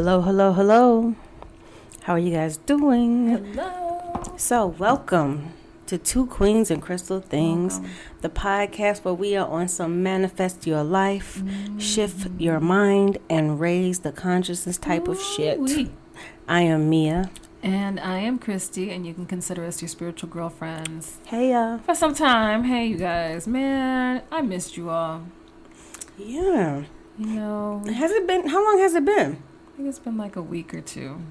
Hello, hello, hello. How are you guys doing? Hello. So, welcome to Two Queens and Crystal Things, the podcast where we are on some manifest your life, shift your mind, and raise the consciousness type of shit. I am Mia. And I am Christy, and you can consider us your spiritual girlfriends. Hey, for some time. Hey, you guys. Man, I missed you all. Yeah. You know. How long has it been? I think it's been like a week or two.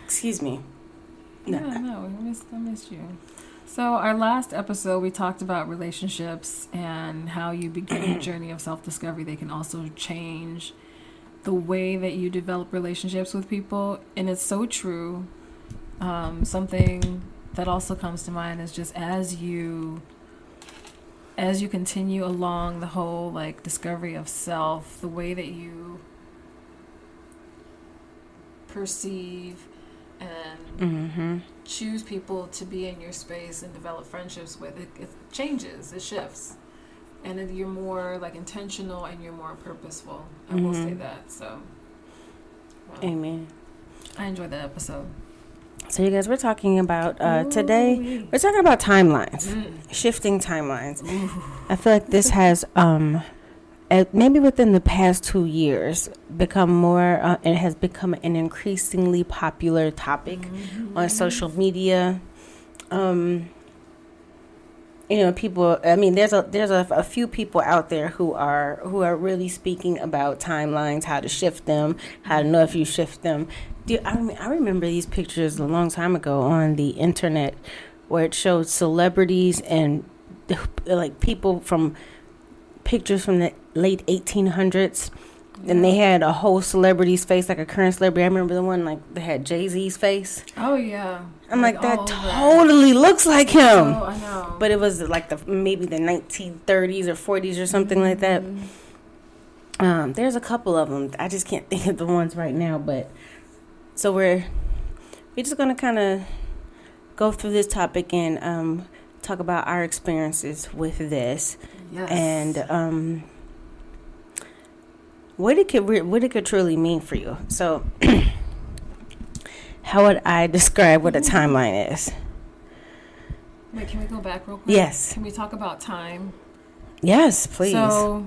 Excuse me. No. Yeah, no, I missed you. So our last episode, we talked about relationships and how you begin your journey of self-discovery. They can also change the way that you develop relationships with people. And it's so true. Something that also comes to mind is just as you continue along the whole like discovery of self, the way that you perceive and choose people to be in your space and develop friendships with, it changes, it shifts, and then you're more like intentional and you're more purposeful. I will say that. So Amen. I enjoyed that episode. So you guys, we're talking about today. We're talking about timelines, shifting timelines. Ooh. I feel like this has maybe within the past 2 years become more. It has become an increasingly popular topic on social media. People. I mean, there's a few people out there who are really speaking about timelines, how to shift them, how to know if you shift them. I remember these pictures a long time ago on the internet where it showed celebrities and like people from pictures from the late 1800s. And they had a whole celebrity's face, like a current celebrity. I remember the one like they had Jay-Z's face. Oh yeah. I'm like that totally looks like him. Oh, I know. But it was like maybe the 1930s or 40s or something like that. There's a couple of them. I just can't think of the ones right now, but so we're just going to kind of go through this topic and talk about our experiences with this. Yes. And what it could truly mean for you. So how would I describe what a timeline is? Wait, can we go back real quick? Yes. Can we talk about time? Yes, please. So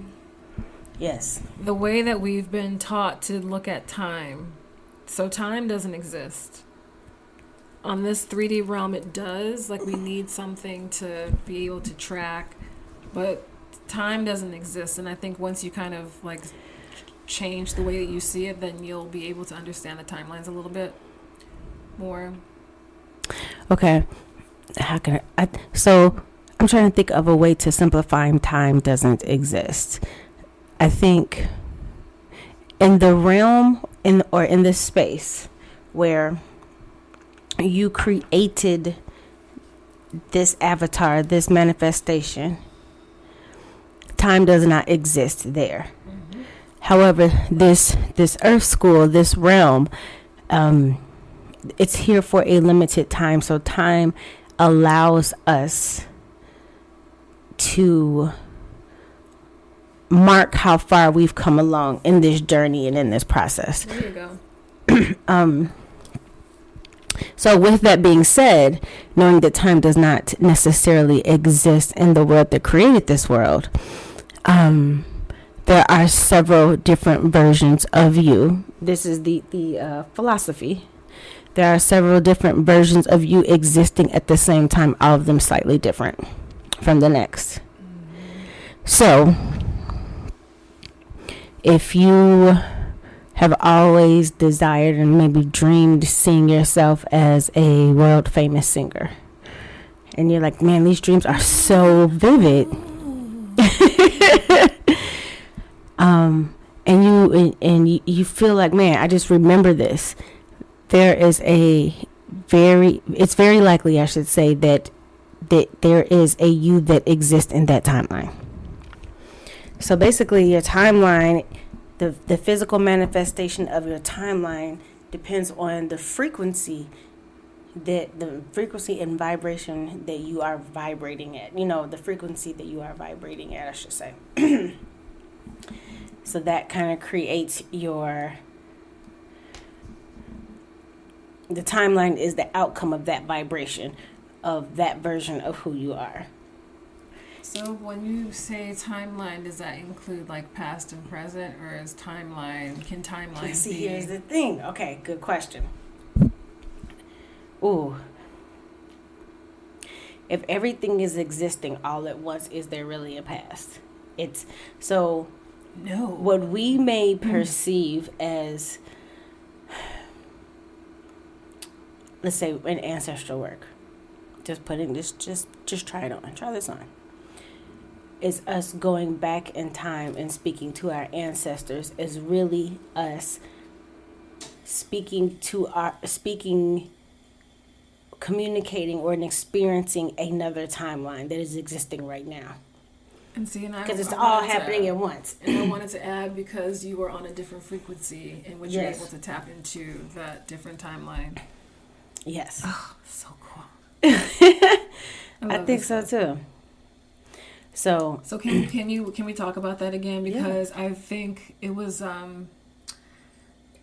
yes. The way that we've been taught to look at time. So time doesn't exist. On this 3D realm, it does. Like, we need something to be able to track. But time doesn't exist. And I think once you kind of, like, change the way that you see it, then you'll be able to understand the timelines a little bit more. Okay. How can so I'm trying to think of a way to simplify time doesn't exist. I think in the realm in this space where you created this avatar, this manifestation, time does not exist there. However, this earth school, this realm, it's here for a limited time. So time allows us to mark how far we've come along in this journey and in this process. There you go. So with that being said, knowing that time does not necessarily exist in the world that created this world, there are several different versions of you. This is the philosophy. There are several different versions of you existing at the same time, all of them slightly different from the next. So, if you have always desired and maybe dreamed seeing yourself as a world famous singer, and you're like, man, these dreams are so vivid. And you feel like, man, I just remember this. It's very likely, I should say, that there is a you that exists in that timeline. So basically, your timeline, the physical manifestation of your timeline depends on the frequency and vibration that you are vibrating at. The frequency that you are vibrating at, I should say. So that kind of creates the timeline is the outcome of that vibration, of that version of who you are. So when you say timeline, does that include like past and present, or is can timeline See, be? here's the thing. Okay, good question. Ooh. If everything is existing all at once, is there really a past? It's so No. what we may perceive as, let's say, in ancestral work, just putting this, just try it on, try this on. It's us going back in time and speaking to our ancestors is really us communicating or experiencing another timeline that is existing right now. And see, because it's all happening at once. And I wanted to add, because you were on a different frequency in which Yes. you're able to tap into that different timeline. Yes. Oh, so cool. I think so too. So can we talk about that again? Because I think it was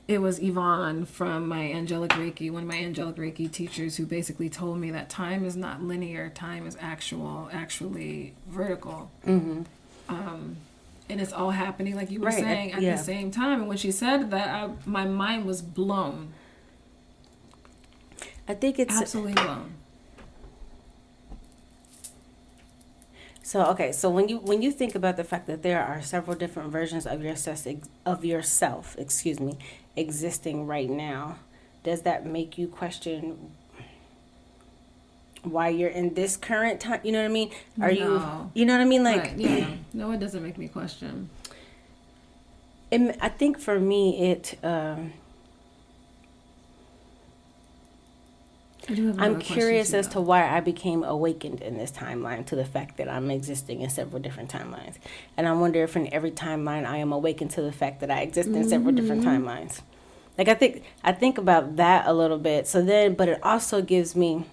Yvonne from my angelic Reiki, one of my angelic Reiki teachers, who basically told me that time is not linear. Time is actually vertical. Mm-hmm. And it's all happening, like you were Right, saying, at yeah. the same time. And when she said that, my mind was blown. I think it's Absolutely blown. So when you think about the fact that there are several different versions of yourself, existing right now, does that make you question why you're in this current time? You know what I mean? You know what I mean? Like, right, yeah. No, it doesn't make me question. I think for me, I'm curious as to why I became awakened in this timeline to the fact that I'm existing in several different timelines. And I wonder if in every timeline I am awakened to the fact that I exist in several different timelines. Like, I think about that a little bit. But it also gives me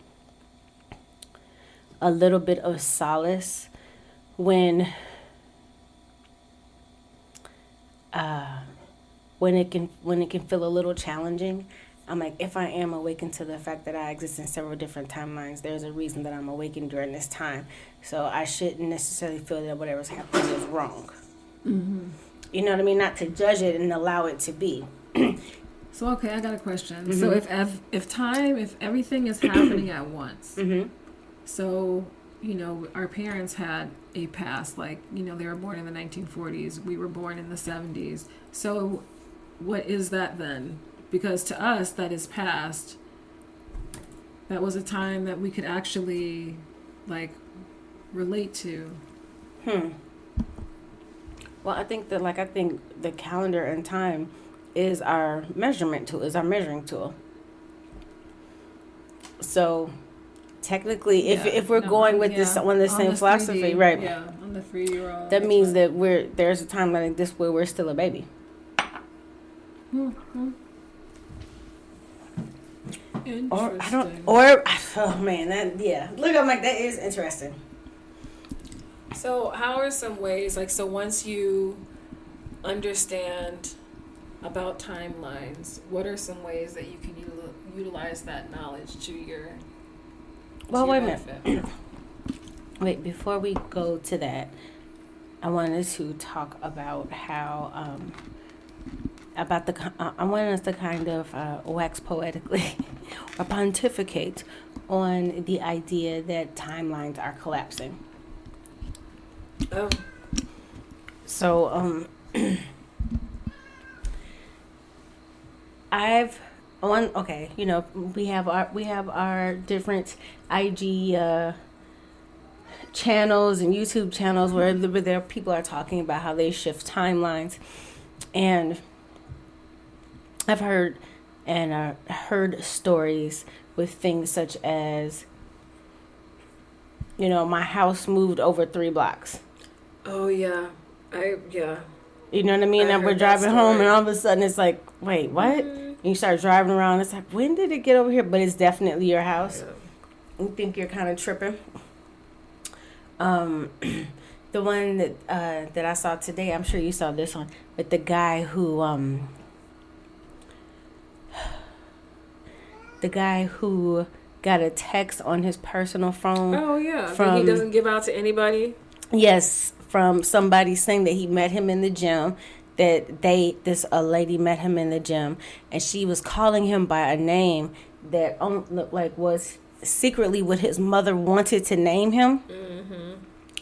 a little bit of solace when it can feel a little challenging. I'm like, if I am awakened to the fact that I exist in several different timelines, there's a reason that I'm awakened during this time. So I shouldn't necessarily feel that whatever's happening is wrong. Mm-hmm. You know what I mean? Not to judge it and allow it to be. So, okay, I got a question. Mm-hmm. So if everything is happening at once, so, our parents had a past, like, they were born in the 1940s. We were born in the 70s. So what is that then? Because to us, that is past. That was a time that we could actually, like, relate to. Well, I think the calendar and time is our measurement tool, is our measuring tool. So technically, if we're going with this on the same philosophy, 3D, right? Yeah, on the 3-year-old. That means that there's a time like this where we're still a baby. Mm-hmm. Interesting. Oh man, look, I'm like, that is interesting. So how are some ways, like, so once you understand about timelines, what are some ways that you can utilize that knowledge to your wait a benefit? minute. Wait, before we go to that, I wanted to talk about how I wanted us to kind of wax poetically or pontificate on the idea that timelines are collapsing. Oh. So we have our different IG channels and YouTube channels where there people are talking about how they shift timelines, and I've heard stories with things such as, my house moved over 3 blocks. Oh yeah, You know what I mean? And we're driving home, and all of a sudden it's like, wait, what? And you start driving around. It's like, when did it get over here? But it's definitely your house. Yeah. You think you're kind of tripping. The one that I saw today, I'm sure you saw this one, but the guy who got a text on his personal phone. Oh yeah, that from he doesn't give out to anybody. yes, from somebody saying that he met him in the gym. That a lady met him in the gym, and she was calling him by a name that looked like was secretly what his mother wanted to name him,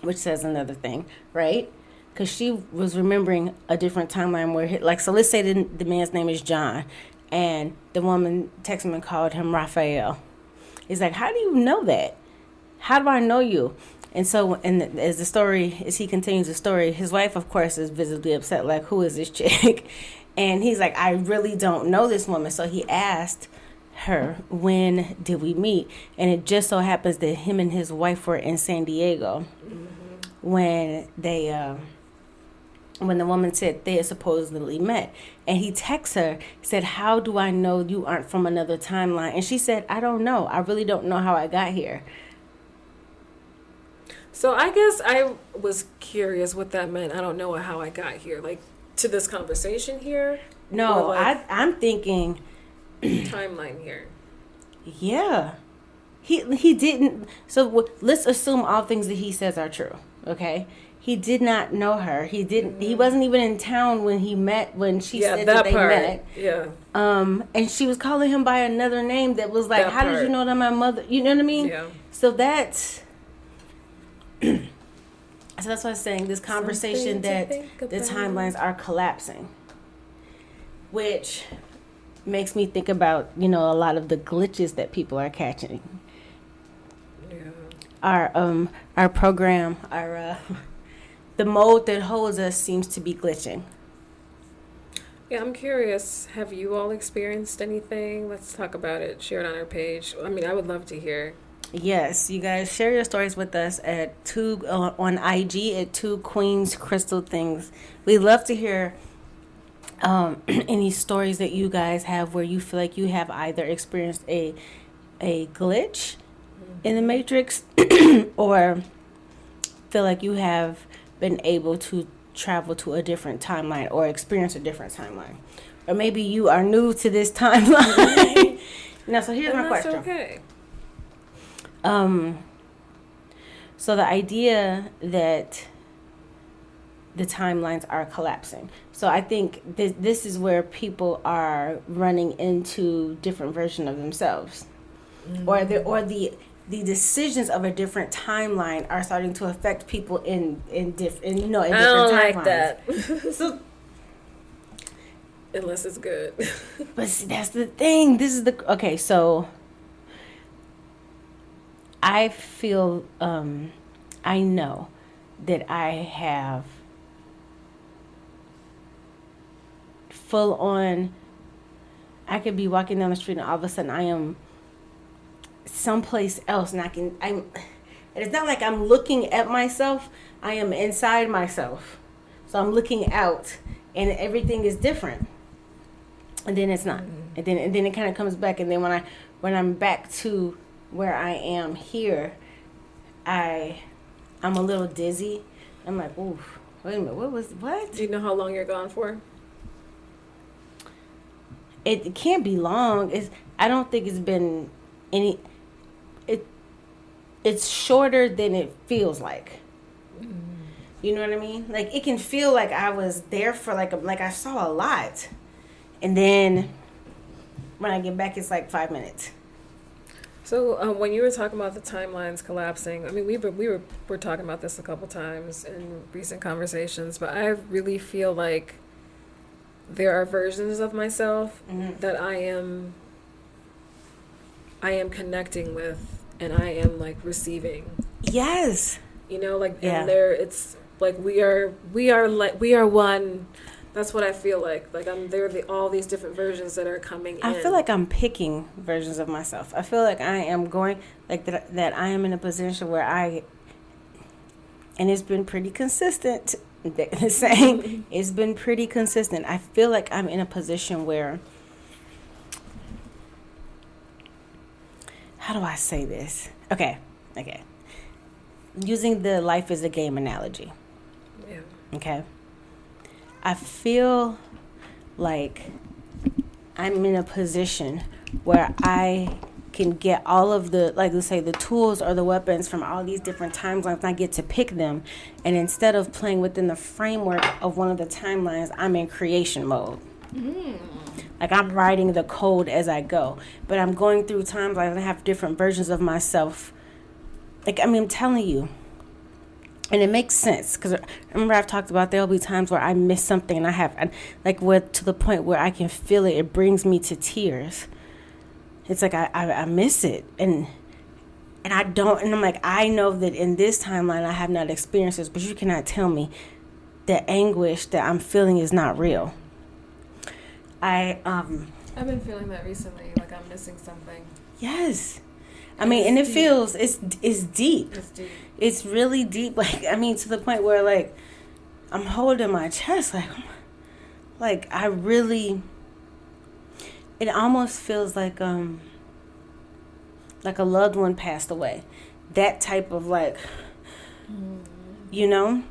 which says another thing, right? Because she was remembering a different timeline where, like, so let's say the man's name is John, and the woman texted him and called him Raphael. He's like, how do you know that? How do I know you? And so, as he continues the story, his wife, of course, is visibly upset, like, who is this chick? And he's like, I really don't know this woman. So he asked her, when did we meet? And it just so happens that him and his wife were in San Diego when when the woman said they had supposedly met. And he texts her, said, how do I know you aren't from another timeline? And she said, I don't know. I really don't know how I got here. So I guess I was curious what that meant. I don't know how I got here, like to this conversation here. No, like I'm thinking timeline here. Yeah, he didn't. So let's assume all things that he says are true. Okay, he did not know her. He didn't. He wasn't even in town when she said that they met. Yeah. And she was calling him by another name that was like, how did you know that my mother? You know what I mean? Yeah. So that's. So that's why I'm saying this conversation that the timelines are collapsing, which makes me think about, a lot of the glitches that people are catching. Yeah. Our program, the mode that holds us seems to be glitching. Yeah, I'm curious. Have you all experienced anything? Let's talk about it. Share it on our page. I mean, I would love to hear. Yes, you guys share your stories with us at on IG at 2 Queens Crystal Things. We love to hear any stories that you guys have where you feel like you have either experienced a glitch in the Matrix or feel like you have been able to travel to a different timeline or experience a different timeline. Or maybe you are new to this timeline. So here's my question. That's okay. So the idea that the timelines are collapsing. So I think this is where people are running into different versions of themselves, or the decisions of a different timeline are starting to affect people in different timelines. I don't like that. So, unless it's good. but see, that's the thing. Okay. So I feel I know that I have full on. I could be walking down the street and all of a sudden I am someplace else, and and it's not like I'm looking at myself. I am inside myself, so I'm looking out, and everything is different. And then it's not, and then it kind of comes back, and then when I'm back to where I am here, I'm a little dizzy. I'm like, ooh, wait a minute, what? Do you know how long you're gone for? It can't be long. I don't think it's been any. It's shorter than it feels like. You know what I mean? Like, it can feel like I was there for like I saw a lot, and then when I get back, it's like 5 minutes. So when you were talking about the timelines collapsing, I mean, we were talking about this a couple times in recent conversations, but I really feel like there are versions of myself that I am connecting with, and I am like receiving. Yes. You know, like, yeah. And there, it's like we are one. That's what I feel like. Like all these different versions that are coming in. I feel like I'm picking versions of myself. I feel like I am going, like that I am in a position where and it's been pretty consistent. Saying it's been pretty consistent. I feel like I'm in a position where, how do I say this? Okay. using the life is a game analogy. Yeah. Okay. I feel like I'm in a position where I can get all of the, like, let's say, the tools or the weapons from all these different timelines. I get to pick them. And instead of playing within the framework of one of the timelines, I'm in creation mode. Like, I'm writing the code as I go. But I'm going through timelines and I have different versions of myself. Like, I mean, I'm telling you. And it makes sense, because remember I've talked about there'll be times where I miss something and like, to the point where I can feel it. It brings me to tears. It's like I miss it. And I don't, and I'm like, I know that in this timeline I have not experienced this, but you cannot tell me the anguish that I'm feeling is not real. I've been feeling that recently, like I'm missing something. Yes. I mean, and it deep. feels, it's deep. It's deep. It's really deep. Like, I mean, to the point where, like, I'm holding my chest. Like I really, it almost feels like a loved one passed away. That type of, like, you know?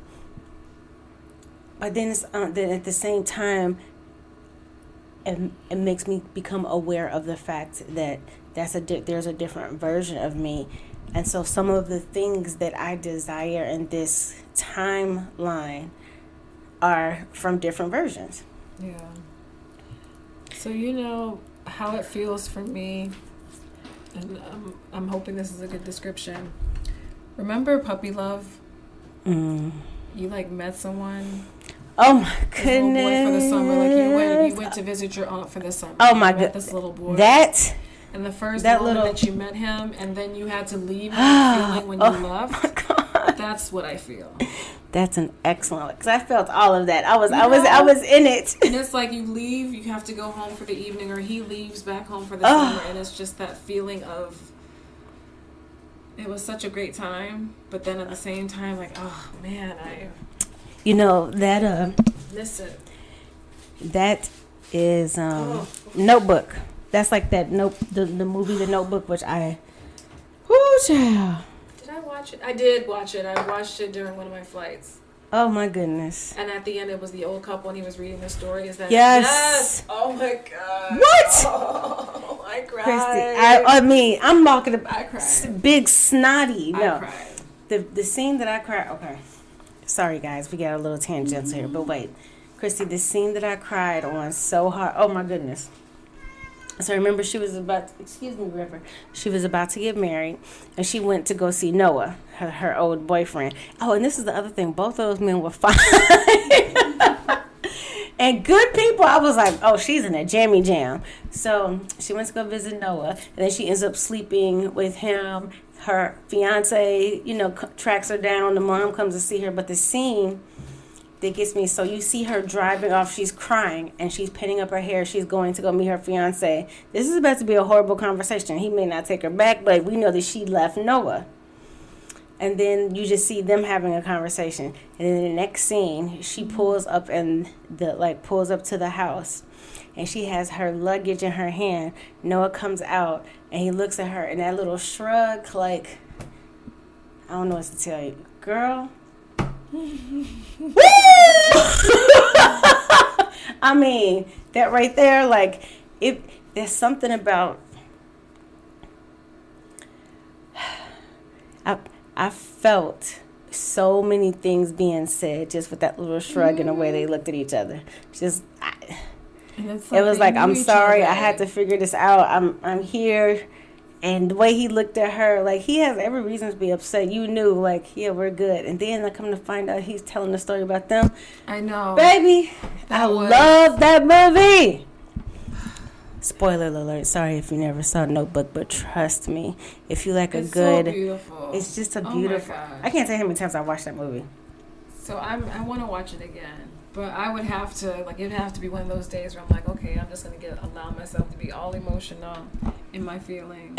But then it's, then at the same time, it makes me become aware of the fact that there's a different version of me. And so some of the things that I desire in this timeline are from different versions. Yeah. So you know how it feels for me, and I'm hoping this is a good description. Remember puppy love? You like met someone. Oh my This little goodness! boy for the summer, like you went to visit your aunt for the summer. Oh my goodness! goodness! This little boy. And the first moment that you met him, and then you had to leave that feeling when you left. My God. That's what I feel. That's an excellent, because I felt all of that. I was in it. And it's like you leave, you have to go home for the evening, or he leaves back home for the summer, and it's just that feeling of, it was such a great time, but then at the same time, like, oh man, I miss it. That is Notebook. That's like that the movie The Notebook, which child. Did I watch it? I did watch it. I watched it during one of my flights. Oh my goodness. And at the end, it was the old couple, and he was reading the story. Is that yes? Oh my God. What? Oh, I cried. Christy, I mean, I'm talking about I cried. Big snotty. No, I cried. the scene that I cried. Okay, sorry guys, we got a little tangent here, but wait, Christy, the scene that I cried on so hard. Oh my goodness. So remember, she was about to get married, and she went to go see Noah, her old boyfriend. Oh, and this is the other thing. Both of those men were fine. And good people. I was like, oh, she's in a jammy jam. So she went to go visit Noah, and then she ends up sleeping with him. Her fiance, tracks her down. The mom comes to see her. But the scene that gets me, so you see her driving off, she's crying, and she's pinning up her hair. She's going to go meet her fiance. This is about to be a horrible conversation. He may not take her back, but we know that she left Noah. And then you just see them having a conversation. And then the next scene, she pulls up to the house, and she has her luggage in her hand. Noah comes out, and he looks at her, and that little shrug, like, I don't know what to tell you. Girl. I mean, that right there, like, there's something about, I felt so many things being said just with that little shrug and the way they looked at each other. It was like, I'm sorry, I had to figure this out. I'm here. And the way he looked at her, like, he has every reason to be upset. You knew, like, yeah, we're good. And then I come to find out he's telling the story about them. I know. Baby, I love that movie. Spoiler alert. Sorry if you never saw Notebook, but trust me, if you like it's so beautiful. It's just a beautiful. Oh my God. I can't tell you how many times I watched that movie. So I want to watch it again. But I would have to, like, it'd have to be one of those days where I'm like, okay, I'm just going to allow myself to be all emotional in my feelings.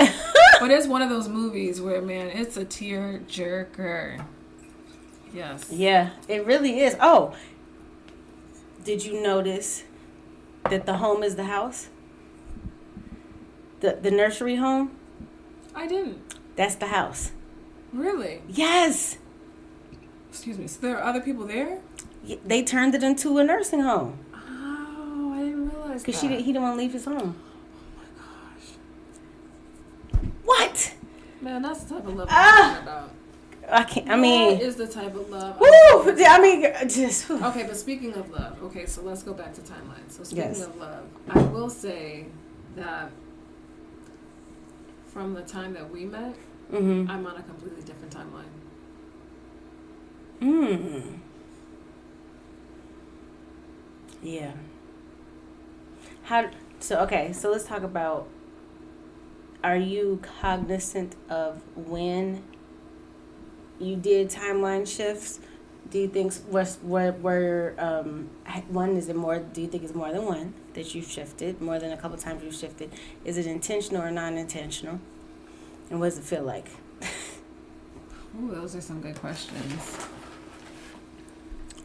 But it's one of those movies where, man, it's a tear jerker. Yes. Yeah, it really is. Oh, did you notice that the home is the house? The nursery home? I didn't. That's the house. Really? Yes. Excuse me. So there are other people there? They turned it into a nursing home. Oh, I didn't realize that. Because he didn't want to leave his home. Oh my gosh. What? Man, that's the type of love I'm talking about. I can't. I mean, that is the type of love. Woo! I mean, just. Okay, but speaking of love, okay, so let's go back to timeline. So speaking of love, I will say that from the time that we met, I'm on a completely different timeline. Yeah. So let's talk about, are you cognizant of when you did timeline shifts? Do you think one is it more? Do you think it's more than one that you've shifted, more than a couple times you've shifted? Is it intentional or non-intentional? And what does it feel like? Ooh, those are some good questions.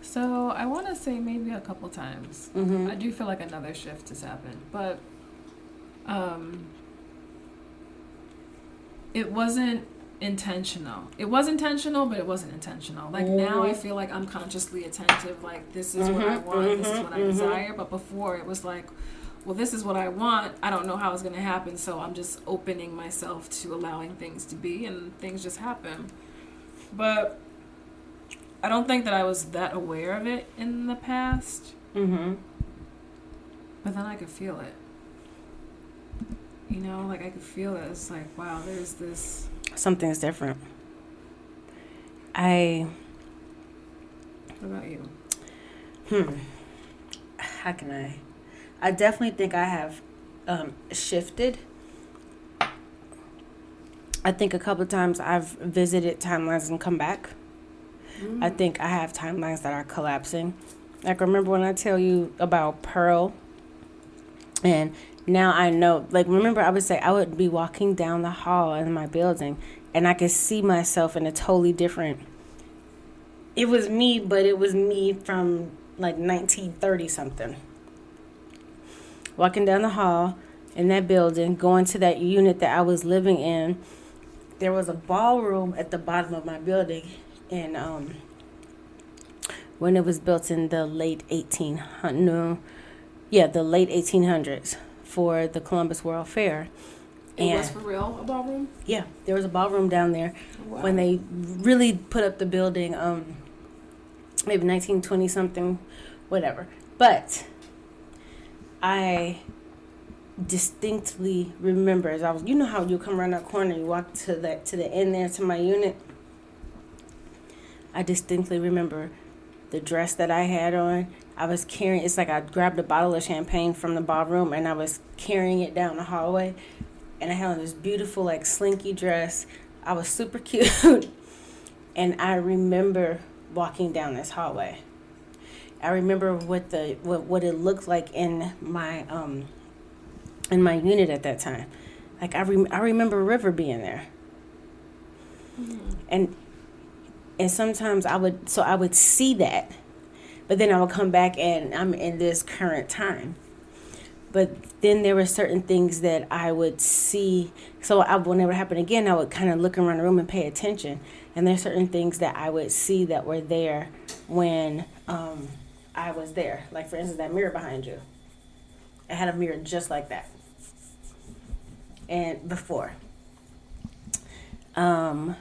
So I want to say maybe a couple times. I do feel like another shift has happened, but it wasn't intentional. It was intentional, but it wasn't intentional. Like now I feel like I'm consciously attentive. Like this is what I want. This is what I desire. But before it was like, well, this is what I want. I don't know how it's going to happen. So I'm just opening myself to allowing things to be, and things just happen. But I don't think that I was that aware of it in the past. But then I could feel it. You know, like I could feel it. It's like, wow, there's this. Something's different. What about you? How can I definitely think I have shifted. I think a couple of times I've visited timelines and come back. I think I have timelines that are collapsing. Like, remember when I tell you about Pearl? And now I know, like, remember I would say I would be walking down the hall in my building and I could see myself in a totally different, it was me, but it was me from like 1930 something. Walking down the hall in that building, going to that unit that I was living in. There was a ballroom at the bottom of my building, and when it was built in the late 1800s for the Columbus World Fair. It was for real, a ballroom? Yeah, there was a ballroom down there. Wow. When they really put up the building, maybe 1920 something, whatever. But I distinctly remember as I was, you know how you come around that corner, you walk to the end there to my unit. I distinctly remember the dress that I had on. I was carrying, it's like I grabbed a bottle of champagne from the ballroom and I was carrying it down the hallway, and I had on this beautiful like slinky dress. I was super cute. And I remember walking down this hallway. I remember what it looked like in my unit at that time. Like I remember River being there. And sometimes I would see that, but then I would come back and I'm in this current time. But then there were certain things that I would see. So when it would happen again, I would kind of look around the room and pay attention. And there's certain things that I would see that were there when I was there. Like, for instance, that mirror behind you. I had a mirror just like that. And before. Like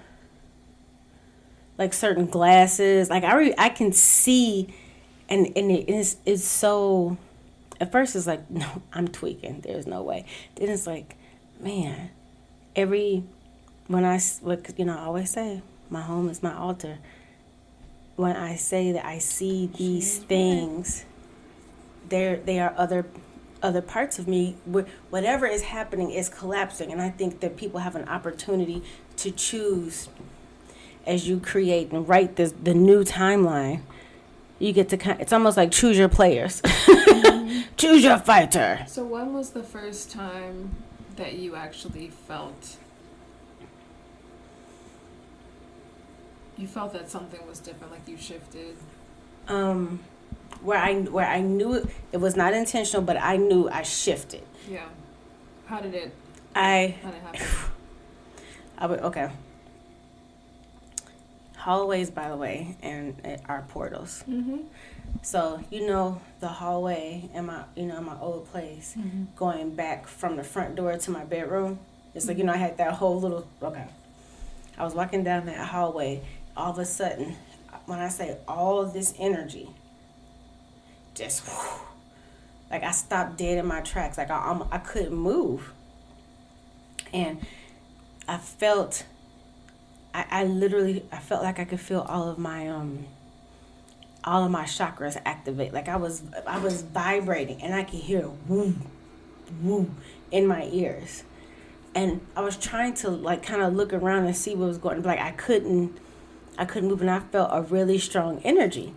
certain glasses. Like, I can see, and it's so... At first, it's like, no, I'm tweaking. There's no way. Then it's like, man, when I always say, my home is my altar. When I say that I see these things, they are other parts of me. Whatever is happening is collapsing. And I think that people have an opportunity to choose as you create and write the new timeline. You get to it's almost like choose your players. Choose your fighter. So when was the first time that you actually felt that something was different, like you shifted? Where I knew it was not intentional, but I knew I shifted. Yeah. How did it happen? Okay. hallways, by the way, and are portals. Mm-hmm. So the hallway in my in my old place, going back from the front door to my bedroom. It's like I had that whole little I was walking down that hallway. All of a sudden, when I say all of this energy, just like I stopped dead in my tracks. Like I couldn't move, and I felt. I literally felt like I could feel all of my chakras activate. Like I was vibrating, and I could hear woo, woo in my ears. And I was trying to like kind of look around and see what was going on. Like I couldn't move, and I felt a really strong energy.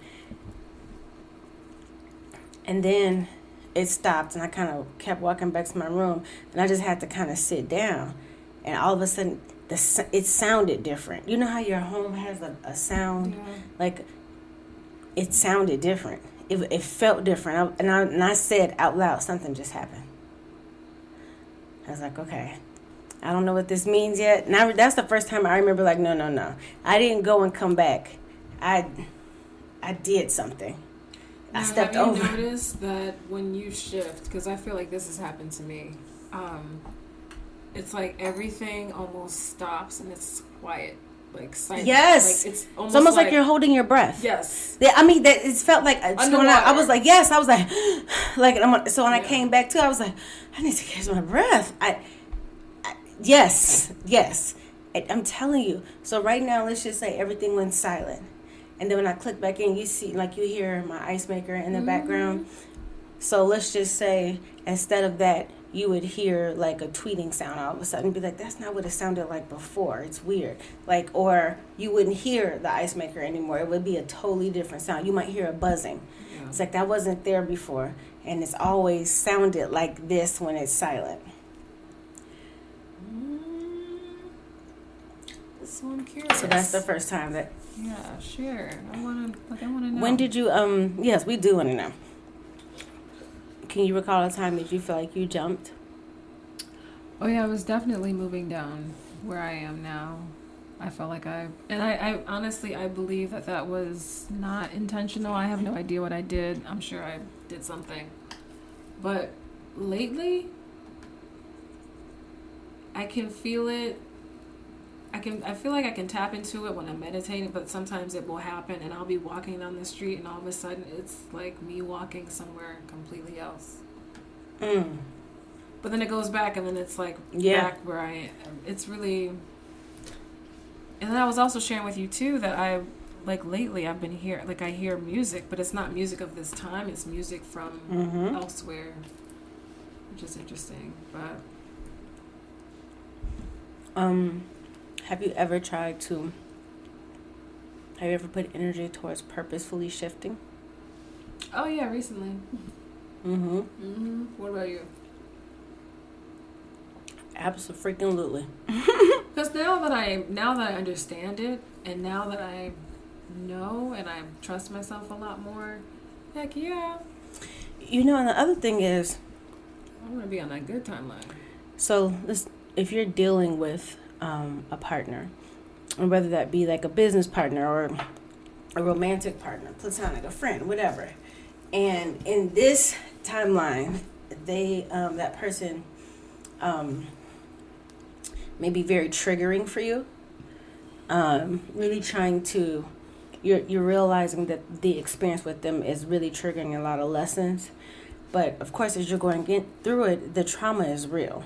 And then it stopped, and I kind of kept walking back to my room, and I just had to kind of sit down. And all of a sudden, it sounded different. You know how your home has a sound? Yeah. Like, it sounded different. It felt different. And I said out loud, something just happened. I was like, okay, I don't know what this means yet. And that's the first time I remember, like, no. I didn't go and come back. I did something. Now, I stepped have over. you noticed that when you shift, because I feel like this has happened to me, it's like everything almost stops and it's quiet, like silent. Yes, like it's almost like you're holding your breath. Yes. Yeah, I mean, that it felt like so when I was like, yes, I was like, so when I came back to, I was like, I need to catch my breath. Yes. I'm telling you. So right now, let's just say everything went silent, and then when I click back in, you see, like you hear my ice maker in the background. So let's just say instead of that, you would hear like a tweeting sound all of a sudden, be like, that's not what it sounded like before. It's weird. Like, or you wouldn't hear the ice maker anymore. It would be a totally different sound. You might hear a buzzing. Yeah. It's like that wasn't there before, and it's always sounded like this when it's silent. So I'm curious. So that's the first time that. Yeah, sure. I wanna know. When did you Yes, we do want to know. Can you recall a time that you feel like you jumped? Oh yeah, I was definitely moving down where I am now. I felt like I honestly, I believe that was not intentional. I have no idea what I did. I'm sure I did something. But lately, I can feel it. I feel like I can tap into it when I'm meditating, but sometimes it will happen and I'll be walking down the street and all of a sudden it's like me walking somewhere completely else. But then it goes back and then it's like back where I am. It's really... And then I was also sharing with you too that I, like lately I've been here, like I hear music, but it's not music of this time, it's music from elsewhere, which is interesting. But have you ever put energy towards purposefully shifting? Oh yeah, recently. What about you? Absolutely. Because now that I understand it, and now that I know and I trust myself a lot more, heck yeah. And the other thing is, I want to be on that good timeline. So if you're dealing with a partner, and whether that be like a business partner or a romantic partner, platonic, a friend, whatever, and in this timeline, that person may be very triggering for you. Really trying to, you're realizing that the experience with them is really triggering a lot of lessons. But of course, as you're going through it, the trauma is real.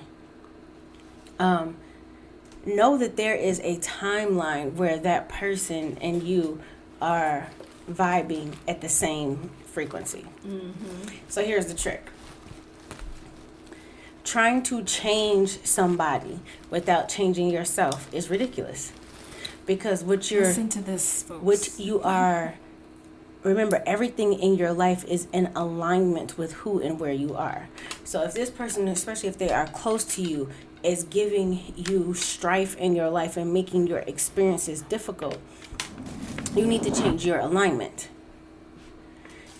Know that there is a timeline where that person and you are vibing at the same frequency. So here's the trick. Trying to change somebody without changing yourself is ridiculous. Because listen to this, folks. Remember, everything in your life is in alignment with who and where you are. So if this person, especially if they are close to you, is giving you strife in your life and making your experiences difficult, you need to change your alignment.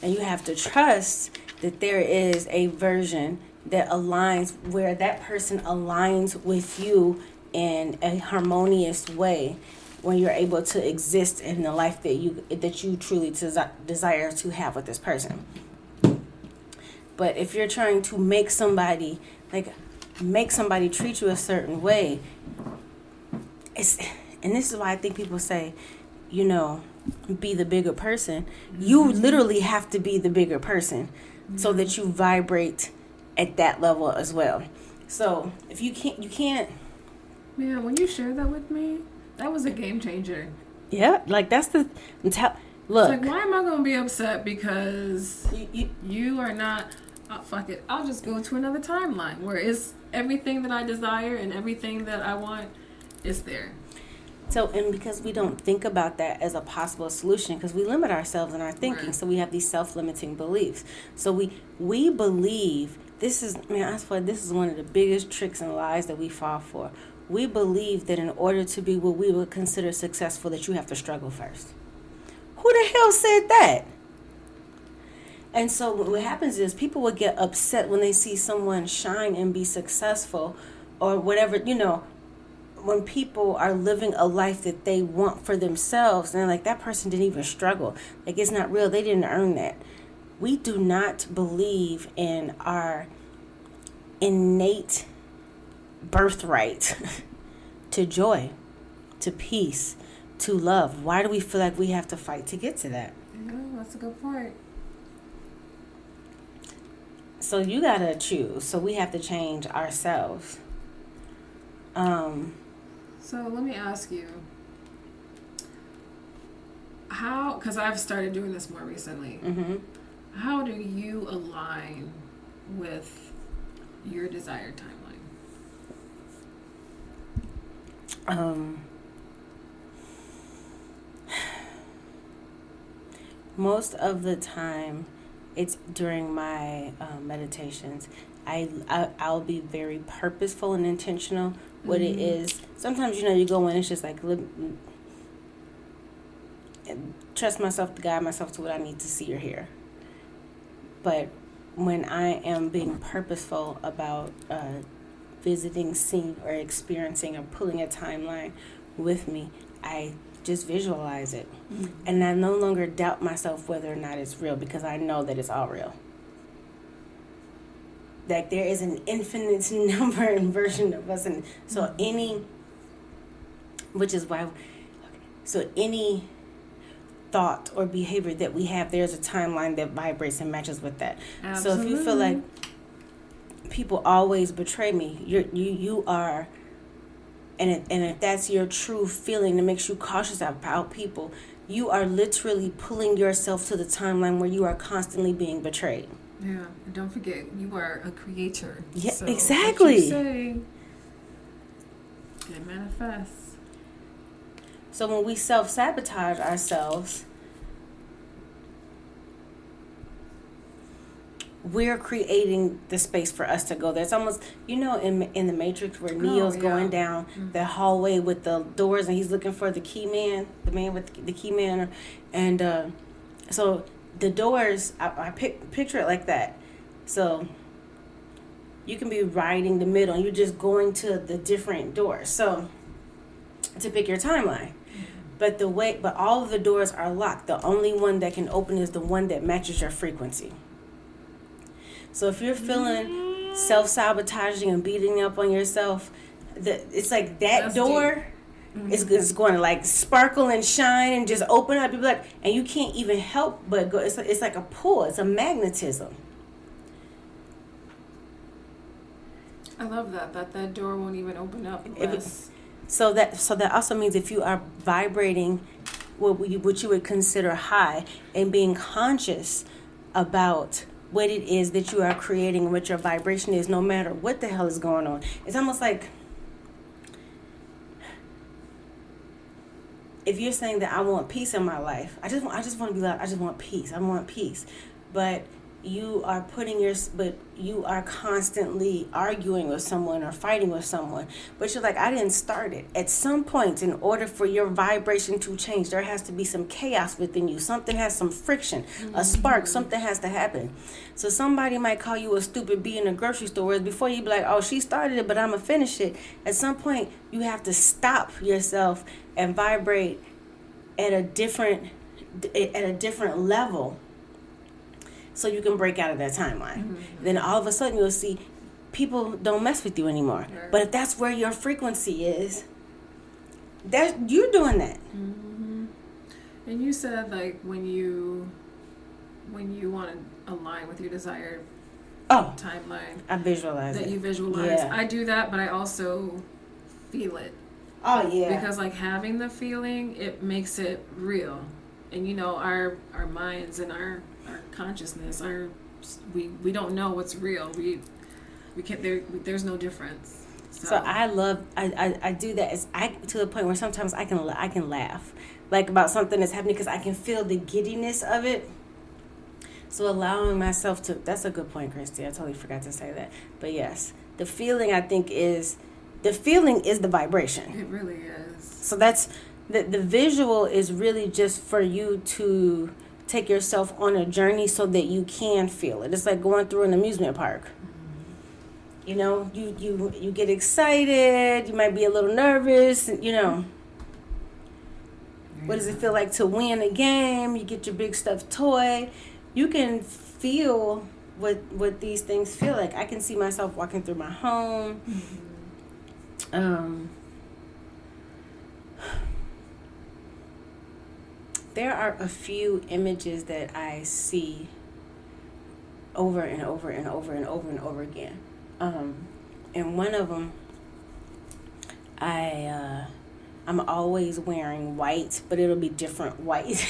And you have to trust that there is a version that aligns, where that person aligns with you in a harmonious way, when you're able to exist in the life that you truly desire to have with this person. But if you're trying to make somebody treat you a certain way, and this is why I think people say, be the bigger person. You literally have to be the bigger person so that you vibrate at that level as well. So if you can't. Man, when you shared that with me, that was a game changer. Yeah, like that's the look. It's like, why am I going to be upset because you are not? Oh, fuck it. I'll just go to another timeline where it's everything that I desire and everything that I want is there. So, and because we don't think about that as a possible solution, because we limit ourselves in our thinking, right. So we have these self-limiting beliefs. So we believe this is, I swear, this is one of the biggest tricks and lies that we fall for. We believe that in order to be what we would consider successful, that you have to struggle first. Who the hell said that? And so what happens is people will get upset when they see someone shine and be successful or whatever, when people are living a life that they want for themselves, and they're like, that person didn't even struggle. Like, it's not real. They didn't earn that. We do not believe in our innate birthright to joy, to peace, to love. Why do we feel like we have to fight to get to that? Yeah, that's a good point. So you got to choose. So we have to change ourselves. So let me ask you, how, because I've started doing this more recently, how do you align with your desired timeline? Most of the time, it's during my meditations. I'll be very purposeful and intentional what it is. Sometimes, you go in, it's just like, trust myself to guide myself to what I need to see or hear. But when I am being purposeful about visiting, seeing, or experiencing or pulling a timeline with me, I just visualize it. And I no longer doubt myself whether or not it's real, because I know that it's all real. Like, there is an infinite number and version of us, and so any thought or behavior that we have, there's a timeline that vibrates and matches with that. Absolutely. So if you feel like people always betray me, you are, and if that's your true feeling that makes you cautious about people, you are literally pulling yourself to the timeline where you are constantly being betrayed. Yeah, and don't forget, you are a creator. Yeah, so exactly. What you say, it manifests. So when we self-sabotage ourselves, we're creating the space for us to go there. It's almost, in the Matrix where Neo's going down the hallway with the doors and he's looking for the key man, the man with the key man. And so the doors, I picture it like that. So you can be riding the middle and you're just going to the different doors. So to pick your timeline. But all of the doors are locked. The only one that can open is the one that matches your frequency. So if you're feeling self-sabotaging and beating up on yourself, it's like that door is going to like sparkle and shine and just open up. You'll be like, and you can't even help but go. It's like a pull. It's a magnetism. I love that door won't even open up unless... So that also means if you are vibrating what you would consider high and being conscious about what it is that you are creating and what your vibration is, no matter what the hell is going on. It's almost like if you're saying that I want peace in my life, I just want to be loud. I just want peace. I want peace. But you are but you are constantly arguing with someone or fighting with someone, but you're like, I didn't start it. At some point, in order for your vibration to change, there has to be some chaos within you. Something has some friction, a spark, something has to happen. So somebody might call you a stupid bee in a grocery store, whereas before you'd be like, oh, she started it, but I'm gonna finish it. At some point, you have to stop yourself and vibrate at a different level, so you can break out of that timeline. Then all of a sudden you'll see people don't mess with you anymore. Right. But if that's where your frequency is, that you're doing that. Mm-hmm. And you said like when you want to align with your desired timeline, I visualize that it. you visualize. Yeah. I do that, but I also feel it. Oh yeah. Because like having the feeling, it makes it real. And you know, our minds and our consciousness we don't know what's real. We can't there's no difference. So I do that to the point where sometimes I can laugh like about something that's happening because I can feel the giddiness of it. So allowing myself to, that's a good point, Christy. I totally forgot to say that. But yes, the feeling I think is the vibration. It really is. So that's the visual is really just for you to take yourself on a journey so that you can feel it. It's like going through an amusement park. You know, you get excited, you might be a little nervous, you know. What does it feel like to win a game? You get your big stuffed toy. You can feel what these things feel like. I can see myself walking through my home. There are a few images that I see over and over and over and over and over again. And one of them, I'm always wearing white, but it'll be different white.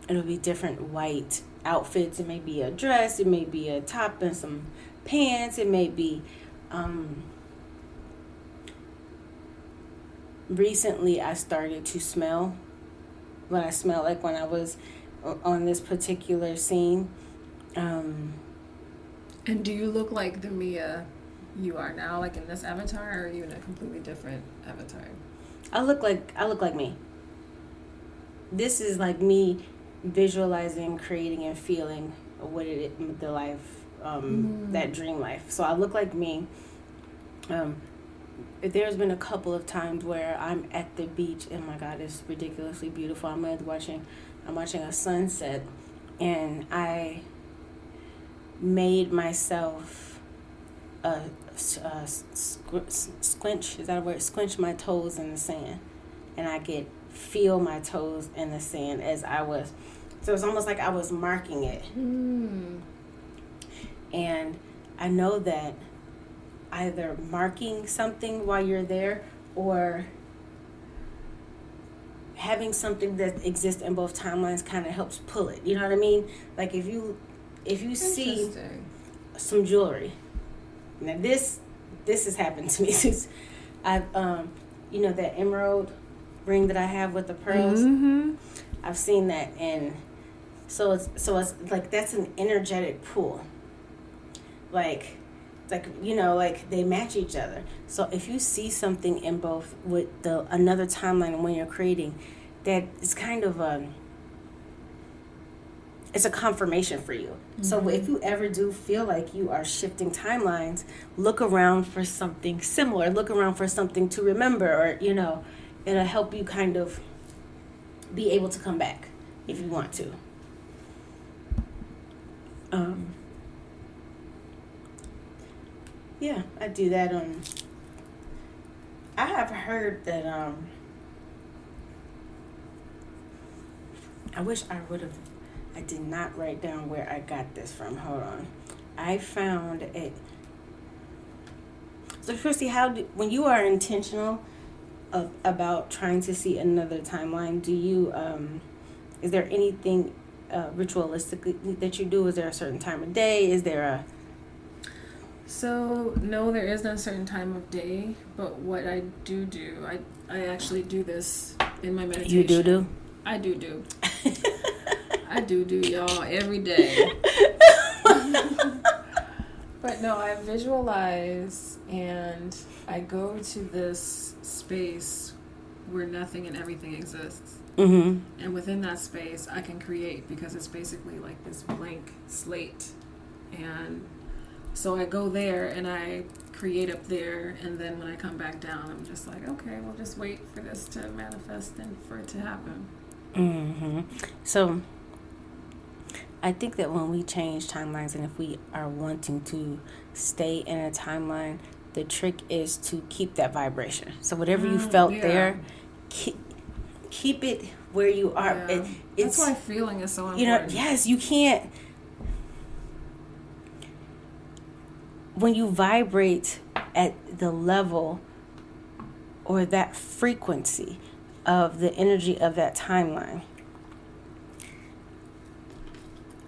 It'll be different white outfits. It may be a dress, it may be a top and some pants, it may be recently I started to smell when I was on this particular scene. And do you look like the Mia you are now, like in this avatar, or are you in a completely different avatar? I look like me. This is like me visualizing, creating, and feeling what it is, the life, that dream life. So I look like me. There's been a couple of times where I'm at the beach, and my God, it's ridiculously beautiful. I'm watching a sunset, and I made myself squinch. Is that a word? Squinch my toes in the sand, and I could feel my toes in the sand as I was. So it's almost like I was marking it. And I know that either marking something while you're there or having something that exists in both timelines kind of helps pull it. You know what I mean? Like if you see some jewelry. Now this has happened to me since I've that emerald ring that I have with the pearls. I've seen that, and so it's like that's an energetic pull. Like they match each other. So if you see something in both with another timeline when you're creating, that is kind of it's a confirmation for you. So if you ever do feel like you are shifting timelines, look around for something similar. Look around for something to remember, or it'll help you kind of be able to come back if you want to. Yeah, I do that. I have heard that. I wish I would have. I did not write down where I got this from. Hold on. I found it. So, Christy, when you are intentional about trying to see another timeline, do you? Is there anything ritualistically that you do? Is there a certain time of day? Is there a? So, no, there is no certain time of day, but what I do, I actually do this in my meditation. You do? I do. I do y'all every day. But no, I visualize and I go to this space where nothing and everything exists. Mm-hmm. And within that space, I can create because it's basically like this blank slate. And so I go there and I create up there. And then when I come back down, I'm just like, okay, we'll just wait for this to manifest and for it to happen. Mm-hmm. So I think that when we change timelines and if we are wanting to stay in a timeline, the trick is to keep that vibration. So whatever you felt there, keep it where you are. Yeah. That's why feeling is so important. You know, yes, you can't. When you vibrate at the level or that frequency of the energy of that timeline,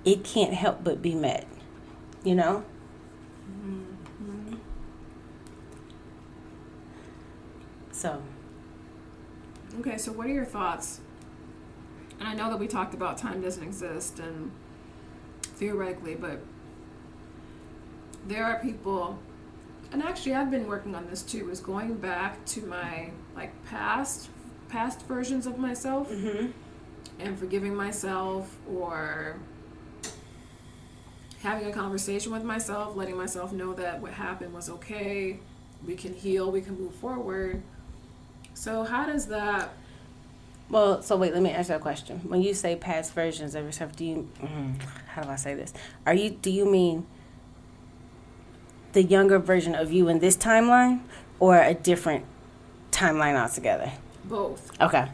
it can't help but be met, you know? Mm-hmm. So. Okay, so what are your thoughts? And I know that we talked about time doesn't exist and theoretically, but there are people, and actually I've been working on this too, is going back to my like past versions of myself Mm-hmm. and forgiving myself or having a conversation with myself, letting myself know that what happened was okay, we can heal, we can move forward. So how does that... Well, so wait, let me ask you a question. When you say past versions of yourself, do you, how do I say this? Do you mean the younger version of you in this timeline or a different timeline altogether? Both. Okay.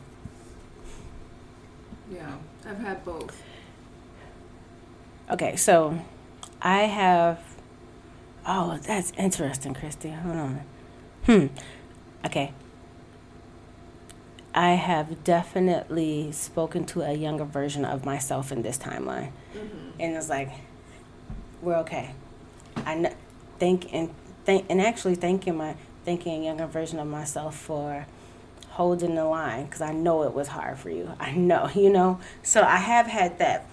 Yeah, I've had both. Okay, so I have, oh, that's interesting, Christy. Hold on. Okay. I have definitely spoken to a younger version of myself in this timeline. Mm-hmm. And it's like, we're okay. I thanking a younger version of myself for holding the line, because I know it was hard for you. I know, you know. So I have had that.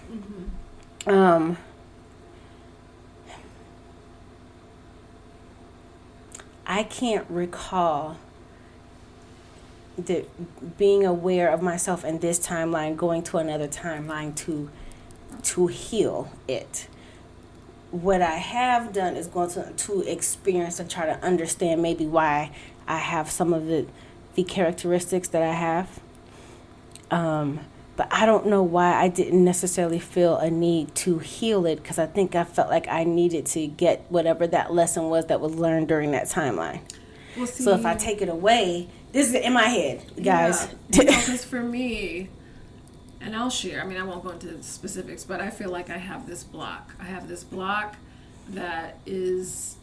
Mm-hmm. I can't recall that being aware of myself in this timeline, going to another timeline to heal it. What I have done is going to experience and try to understand maybe why I have some of the characteristics that I have. But I don't know why I didn't necessarily feel a need to heal it, because I think I felt like I needed to get whatever that lesson was that was learned during that timeline. Well, see, so if I take it away, this is in my head, guys. Yeah, because for me, and I'll share, I mean, I won't go into specifics, but I feel like I have this block. I have this block that is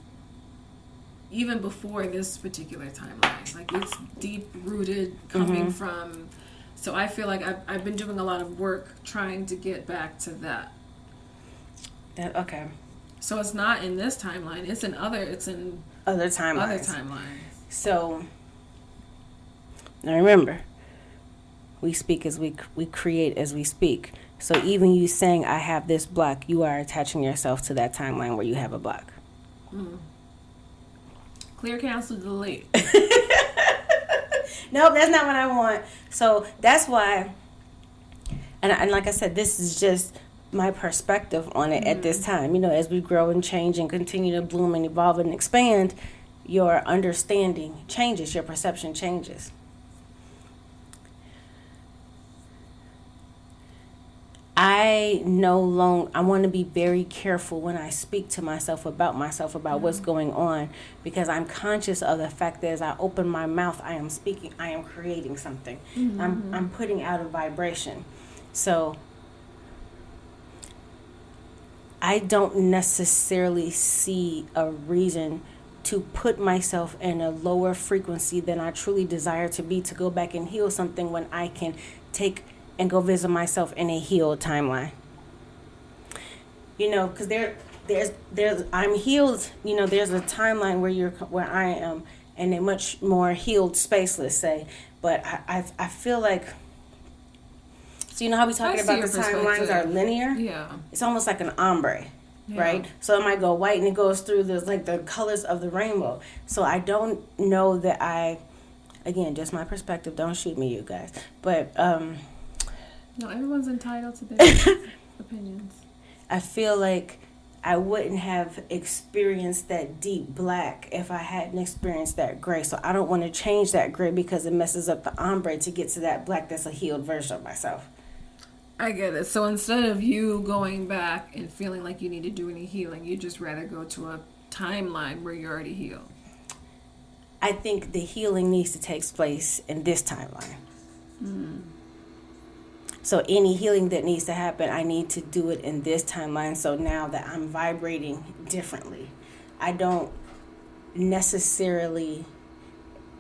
even before this particular timeline. Like, it's deep-rooted, coming from... So I feel like I've been doing a lot of work trying to get back to that. Okay. So it's not in this timeline. It's in other timelines. So now remember, we speak as we create as we speak. So even you saying I have this block, you are attaching yourself to that timeline where you have a block. Clear, cancel, delete. Nope, that's not what I want. So that's why, and like I said, this is just my perspective on it at this time. You know, as we grow and change and continue to bloom and evolve and expand, your understanding changes, your perception changes. I want to be very careful when I speak to myself about what's going on, because I'm conscious of the fact that as I open my mouth, I am speaking, I am creating something. I'm putting out a vibration. So I don't necessarily see a reason to put myself in a lower frequency than I truly desire to be, to go back and heal something when I can take and go visit myself in a healed timeline. You know, because there's I'm healed. You know, there's a timeline where I am in a much more healed space, let's say. But I feel like So you know how we I talking see about your the timelines perspective. are linear? Yeah. It's almost like an ombre, Yeah. right? So it might go white and it goes through the colors of the rainbow. So I don't know that again, just my perspective. Don't shoot me, you guys. But No, everyone's entitled to their opinions. I feel like I wouldn't have experienced that deep black if I hadn't experienced that gray. So I don't want to change that gray because it messes up the ombre to get to that black that's a healed version of myself. I get it. So instead of you going back and feeling like you need to do any healing, you just rather go to a timeline where you're already healed. I think the healing needs to take place in this timeline. So any healing that needs to happen, I need to do it in this timeline. So now that I'm vibrating differently, I don't necessarily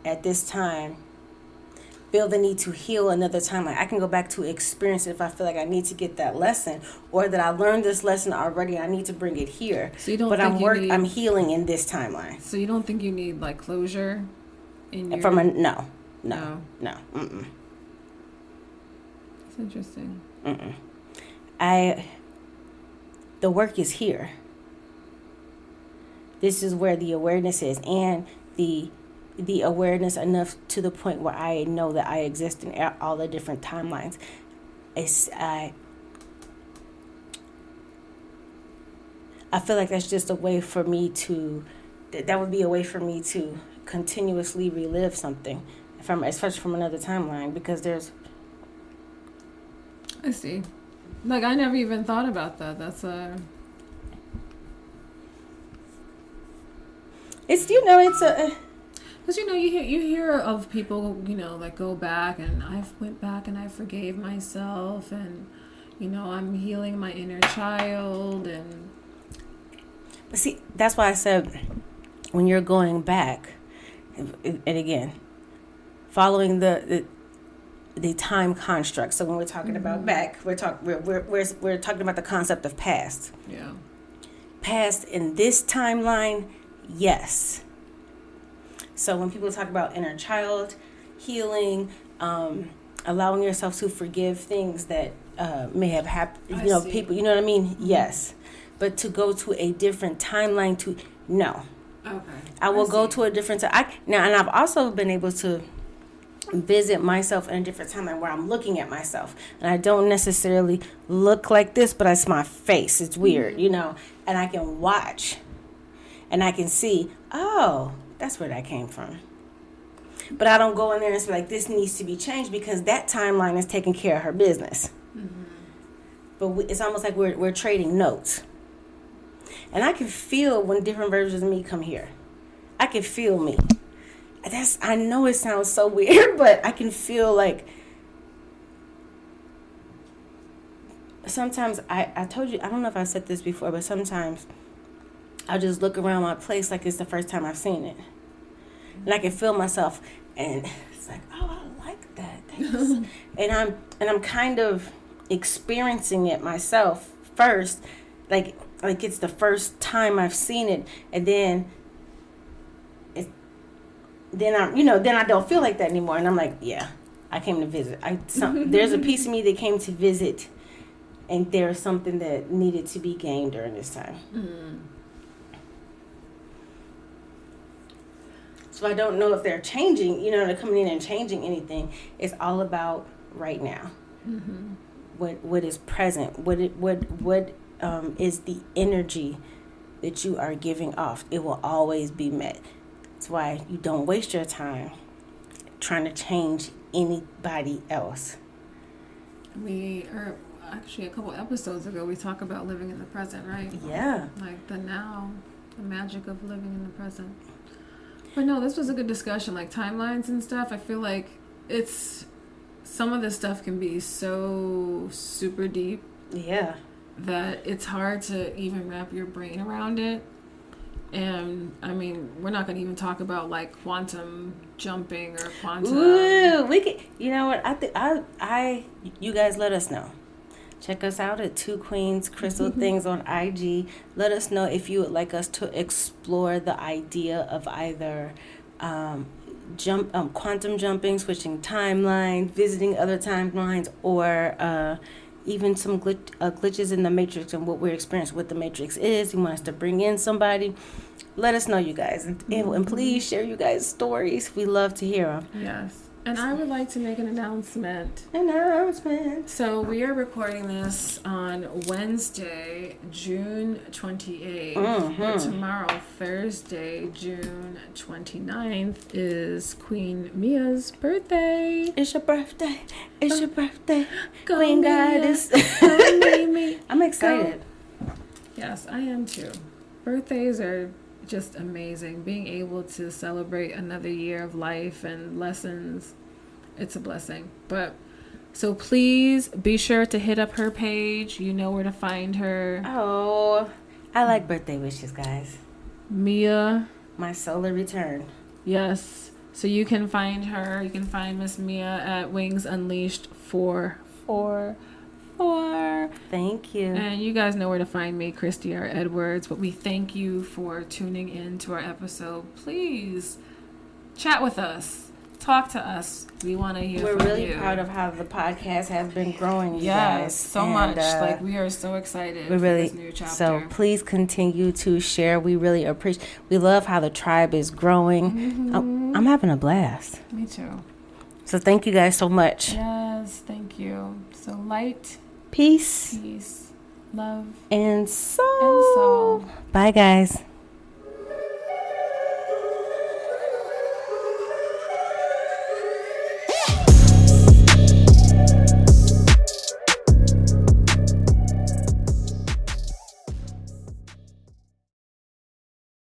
at this time feel the need to heal another timeline. I can go back to experience it if I feel like I need to get that lesson, or that I learned this lesson already. I need to bring it here. So you don't but think I'm healing in this timeline. So you don't think you need like closure in your From a no. Mm-mm. It's interesting. The work is here. This is where the awareness is, and the awareness enough to the point where I know that I exist in all the different timelines. I feel like that's just a way for me to. That would be a way for me to continuously relive something, especially from another timeline, because there's. I see. Like, I never even thought about that. That's a... It's, it's a... Because, you hear of people, like go back and I went back and I forgave myself and, I'm healing my inner child and... But see, that's why I said when you're going back, and again, following the time construct. So when we're talking about back, we're talking about the concept of past. Yeah. Past in this timeline, yes. So when people talk about inner child healing, allowing yourself to forgive things that may have happened, people, you know what I mean? Yes. But to go to a different timeline no. Okay. I will go to a different time. And I've also been able to visit myself in a different timeline where I'm looking at myself and I don't necessarily look like this, but it's my face. It's weird, and I can watch and I can see, oh, that's where that came from. But I don't go in there and say like, this needs to be changed because that timeline is taking care of her business. But it's almost like we're trading notes. And I can feel when different versions of me come here. I can feel me. I know it sounds so weird, but I can feel like sometimes I told you, I don't know if I said this before, but sometimes I'll just look around my place like it's the first time I've seen it. And I can feel myself and it's like, oh, I like that. Thanks. and I'm kind of experiencing it myself first, like it's the first time I've seen it, and then I don't feel like that anymore, and I'm like, yeah, I came to visit. There's a piece of me that came to visit, and there's something that needed to be gained during this time. So I don't know if they're changing, they're coming in and changing anything. It's all about right now. What is present? What is the energy that you are giving off? It will always be met. That's why you don't waste your time trying to change anybody else. Actually a couple episodes ago, we talked about living in the present, right? Yeah. Like the now, the magic of living in the present. But no, this was a good discussion, like timelines and stuff. I feel like some of this stuff can be so super deep. Yeah. That it's hard to even wrap your brain around it. And I mean, we're not going to even talk about like quantum jumping or quantum. Ooh, we can. You know what? I think you guys let us know. Check us out at Two Queens Crystal Things on IG. Let us know if you would like us to explore the idea of either quantum jumping, switching timelines, visiting other timelines, or even some glitches in the Matrix and what we're experiencing, what the Matrix is. You want us to bring in somebody? Let us know, you guys. And please share you guys' stories. We love to hear them. Yes. And I would like to make an announcement. So we are recording this on Wednesday, June 28th. But tomorrow, Thursday, June 29th, is Queen Mia's birthday. It's your birthday. It's your birthday. Go Queen Mia. Goddess. Go Mimi. I'm excited. Yes, I am too. Birthdays are just amazing. Being able to celebrate another year of life and lessons, it's a blessing. But so please be sure to hit up her page. You know where to find her. Oh, I like birthday wishes, guys. Mia. My solar return. Yes. So you can find her. You can find Miss Mia at Wings Unleashed 444. Thank you. And you guys know where to find me, Christy R. Edwards. But we thank you for tuning in to our episode. Please chat with us. Talk to us. We want to hear from you. We're really proud of how the podcast has been growing, you guys. So much. Like, we are so excited for this new chapter. So please continue to share. We really appreciate. We love how the tribe is growing. I'm having a blast. Me too. So thank you guys so much. Yes, thank you. So light, peace, love, and soul. And soul. Bye, guys.